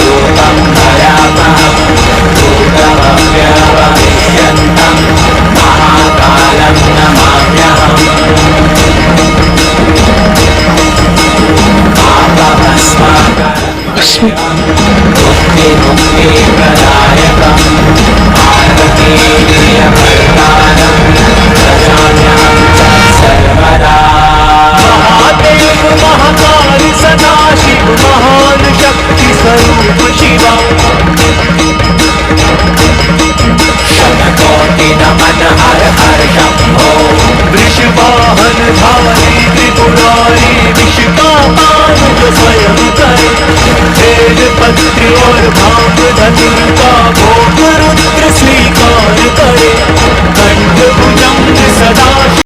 रूपं भयामहं भूतभव्यभविष्यन्तं महाकालं नमाम्यहम् बुद्धिमुक्तिप्रदायकम् आर्तकीर्यभर्तारं प्रजाम्यहं च सर्वदा महादेव महाकाल सदाशिव महान शक्ति स्वरूप शिवा शतकोटि नमन हर हर शंभो वृषवाहन धारी त्रिपुरारी विश्वपाल जो स्वयं करे बेल पत्र और भांग धतुर का भोग रुद्र स्वीकार करे खंड भुजंग सदा